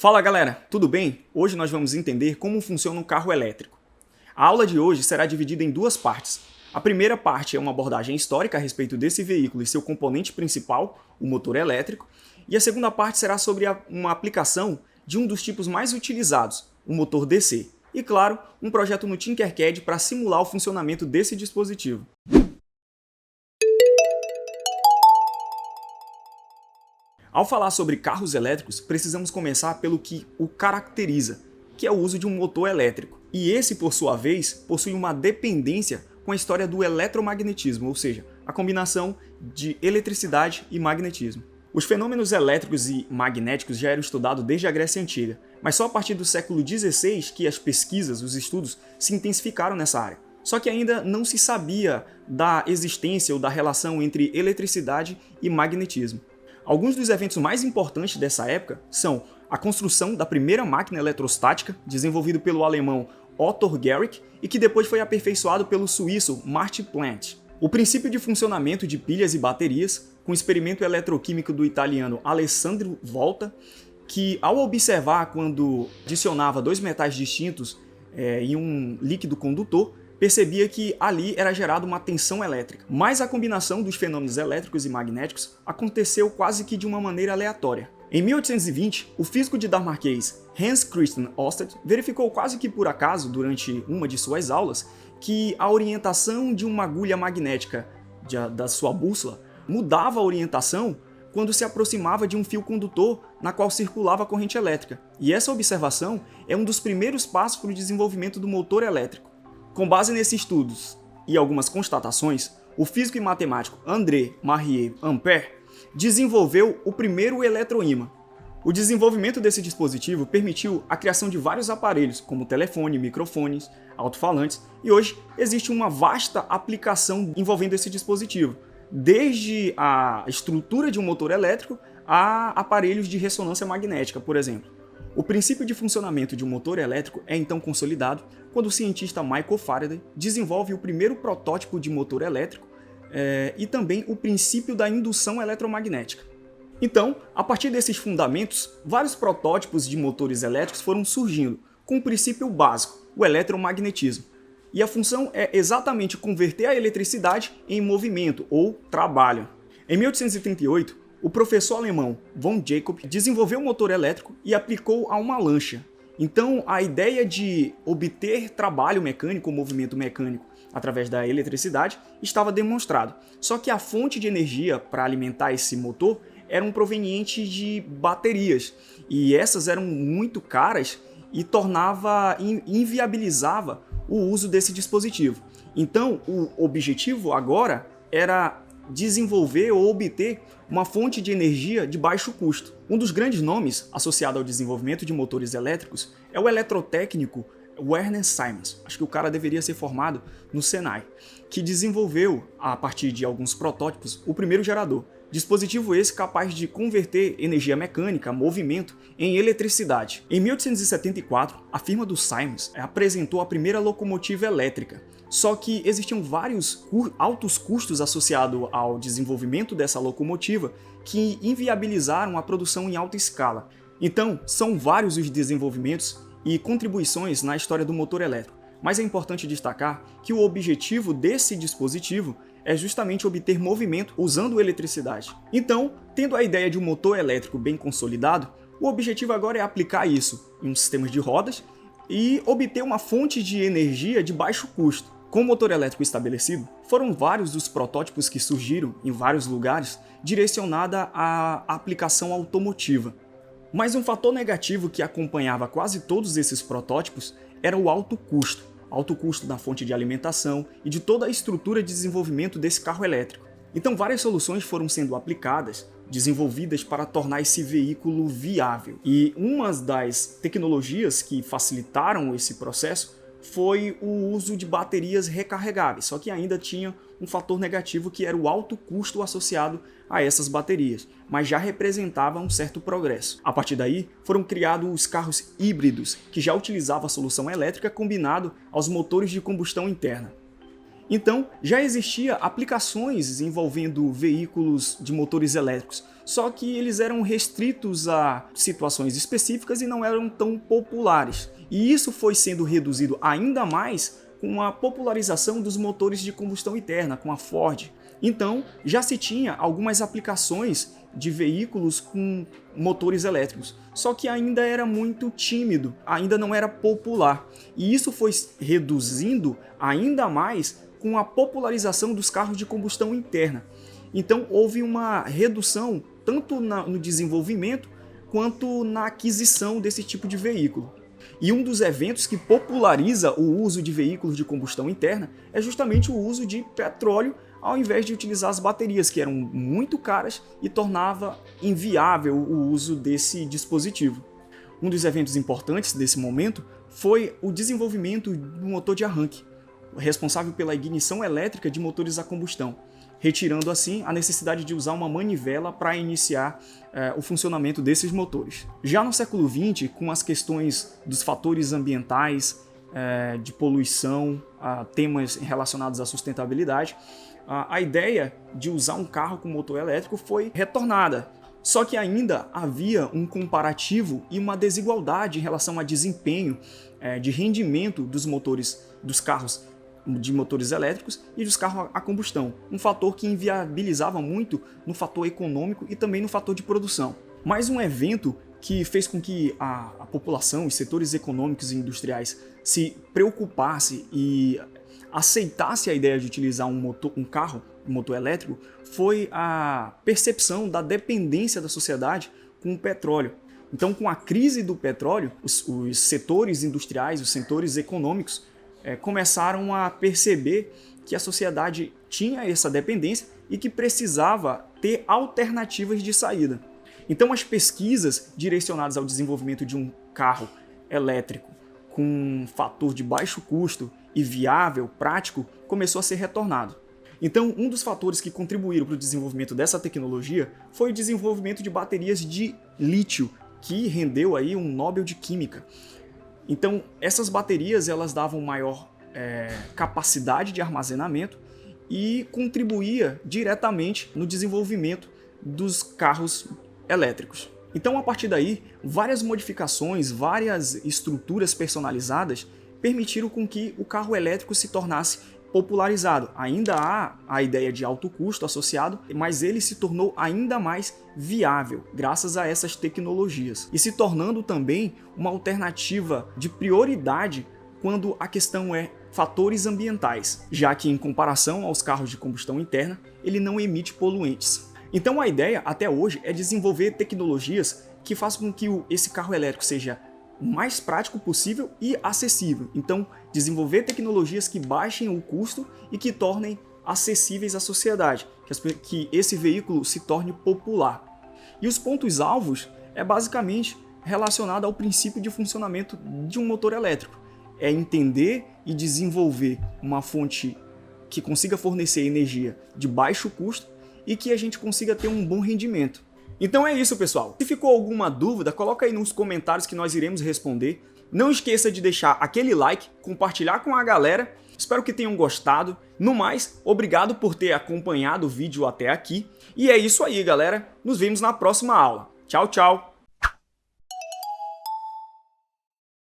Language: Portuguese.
Fala galera, tudo bem? Hoje nós vamos entender como funciona um carro elétrico. A aula de hoje será dividida em duas partes. A primeira parte é uma abordagem histórica a respeito desse veículo e seu componente principal, o motor elétrico, e a segunda parte será sobre uma aplicação de um dos tipos mais utilizados, o motor DC, e claro, um projeto no Tinkercad para simular o funcionamento desse dispositivo. Ao falar sobre carros elétricos, precisamos começar pelo que o caracteriza, que é o uso de um motor elétrico. E esse, por sua vez, possui uma dependência com a história do eletromagnetismo, ou seja, a combinação de eletricidade e magnetismo. Os fenômenos elétricos e magnéticos já eram estudados desde a Grécia Antiga, mas só a partir do século XVI que as pesquisas, os estudos, se intensificaram nessa área. Só que ainda não se sabia da existência ou da relação entre eletricidade e magnetismo. Alguns dos eventos mais importantes dessa época são a construção da primeira máquina eletrostática, desenvolvido pelo alemão Otto Guericke e que depois foi aperfeiçoado pelo suíço Martin Plant. O princípio de funcionamento de pilhas e baterias, com o experimento eletroquímico do italiano Alessandro Volta, que ao observar quando adicionava dois metais distintos em um líquido condutor, percebia que ali era gerada uma tensão elétrica. Mas a combinação dos fenômenos elétricos e magnéticos aconteceu quase que de uma maneira aleatória. Em 1820, o físico dinamarquês Hans Christian Ørsted verificou quase que por acaso, durante uma de suas aulas, que a orientação de uma agulha magnética da sua bússola mudava a orientação quando se aproximava de um fio condutor na qual circulava a corrente elétrica. E essa observação é um dos primeiros passos para o desenvolvimento do motor elétrico. Com base nesses estudos e algumas constatações, o físico e matemático André-Marie Ampère desenvolveu o primeiro eletroímã. O desenvolvimento desse dispositivo permitiu a criação de vários aparelhos, como telefone, microfones, alto-falantes, e hoje existe uma vasta aplicação envolvendo esse dispositivo, desde a estrutura de um motor elétrico a aparelhos de ressonância magnética, por exemplo. O princípio de funcionamento de um motor elétrico é então consolidado quando o cientista Michael Faraday desenvolve o primeiro protótipo de motor elétrico e também o princípio da indução eletromagnética. Então, a partir desses fundamentos, vários protótipos de motores elétricos foram surgindo, com um princípio básico, o eletromagnetismo. E a função é exatamente converter a eletricidade em movimento ou trabalho. Em 1838, o professor alemão von Jacob desenvolveu um motor elétrico e aplicou a uma lancha. Então, a ideia de obter trabalho mecânico ou movimento mecânico através da eletricidade estava demonstrado. Só que a fonte de energia para alimentar esse motor eram provenientes de baterias, e essas eram muito caras e inviabilizava o uso desse dispositivo. Então, o objetivo agora era desenvolver ou obter uma fonte de energia de baixo custo. Um dos grandes nomes associado ao desenvolvimento de motores elétricos é o eletrotécnico Werner Siemens. Acho que o cara deveria ser formado no Senai, que desenvolveu, a partir de alguns protótipos, o primeiro gerador. Dispositivo esse capaz de converter energia mecânica, movimento, em eletricidade. Em 1874, a firma do Siemens apresentou a primeira locomotiva elétrica. Só que existiam vários altos custos associados ao desenvolvimento dessa locomotiva que inviabilizaram a produção em alta escala. Então, são vários os desenvolvimentos e contribuições na história do motor elétrico. Mas é importante destacar que o objetivo desse dispositivo é justamente obter movimento usando eletricidade. Então, tendo a ideia de um motor elétrico bem consolidado, o objetivo agora é aplicar isso em um sistema de rodas e obter uma fonte de energia de baixo custo. Com o motor elétrico estabelecido, foram vários os protótipos que surgiram em vários lugares direcionada à aplicação automotiva. Mas um fator negativo que acompanhava quase todos esses protótipos era o alto custo da fonte de alimentação e de toda a estrutura de desenvolvimento desse carro elétrico. Então várias soluções foram sendo aplicadas, desenvolvidas para tornar esse veículo viável. E uma das tecnologias que facilitaram esse processo foi o uso de baterias recarregáveis, só que ainda tinha um fator negativo que era o alto custo associado a essas baterias, mas já representava um certo progresso. A partir daí, foram criados os carros híbridos, que já utilizavam a solução elétrica combinado aos motores de combustão interna. Então, já existia aplicações envolvendo veículos de motores elétricos, só que eles eram restritos a situações específicas e não eram tão populares. E isso foi sendo reduzido ainda mais com a popularização dos motores de combustão interna, com a Ford. Então, já se tinha algumas aplicações de veículos com motores elétricos, só que ainda era muito tímido, ainda não era popular. E isso foi reduzindo ainda mais com a popularização dos carros de combustão interna. Então, houve uma redução tanto no desenvolvimento quanto na aquisição desse tipo de veículo. E um dos eventos que populariza o uso de veículos de combustão interna é justamente o uso de petróleo ao invés de utilizar as baterias, que eram muito caras e tornava inviável o uso desse dispositivo. Um dos eventos importantes desse momento foi o desenvolvimento do motor de arranque, responsável pela ignição elétrica de motores a combustão, retirando assim a necessidade de usar uma manivela para iniciar o funcionamento desses motores. Já no século XX, com as questões dos fatores ambientais, de poluição, temas relacionados à sustentabilidade, a ideia de usar um carro com motor elétrico foi retornada. Só que ainda havia um comparativo e uma desigualdade em relação a desempenho, de rendimento dos carros de motores elétricos e dos carros a combustão, um fator que inviabilizava muito no fator econômico e também no fator de produção. Mais um evento que fez com que a população, os setores econômicos e industriais se preocupasse e aceitasse a ideia de utilizar um motor elétrico foi a percepção da dependência da sociedade com o petróleo. Então, com a crise do petróleo, os setores industriais, os setores econômicos começaram a perceber que a sociedade tinha essa dependência e que precisava ter alternativas de saída. Então, as pesquisas direcionadas ao desenvolvimento de um carro elétrico com um fator de baixo custo e viável, prático, começou a ser retornado. Então, um dos fatores que contribuíram para o desenvolvimento dessa tecnologia foi o desenvolvimento de baterias de lítio, que rendeu aí um Nobel de Química. Então, essas baterias elas davam maior capacidade de armazenamento e contribuía diretamente no desenvolvimento dos carros elétricos. Então, a partir daí, várias modificações, várias estruturas personalizadas permitiram com que o carro elétrico se tornasse popularizado. Ainda há a ideia de alto custo associado, mas ele se tornou ainda mais viável graças a essas tecnologias e se tornando também uma alternativa de prioridade quando a questão é fatores ambientais, já que em comparação aos carros de combustão interna, ele não emite poluentes. Então a ideia até hoje é desenvolver tecnologias que façam com que esse carro elétrico seja o mais prático possível e acessível. Então, desenvolver tecnologias que baixem o custo e que tornem acessíveis à sociedade, que esse veículo se torne popular. E os pontos-alvos é basicamente relacionado ao princípio de funcionamento de um motor elétrico. É entender e desenvolver uma fonte que consiga fornecer energia de baixo custo e que a gente consiga ter um bom rendimento. Então é isso, pessoal. Se ficou alguma dúvida, coloca aí nos comentários que nós iremos responder. Não esqueça de deixar aquele like, compartilhar com a galera. Espero que tenham gostado. No mais, obrigado por ter acompanhado o vídeo até aqui. E é isso aí, galera. Nos vemos na próxima aula. Tchau, tchau!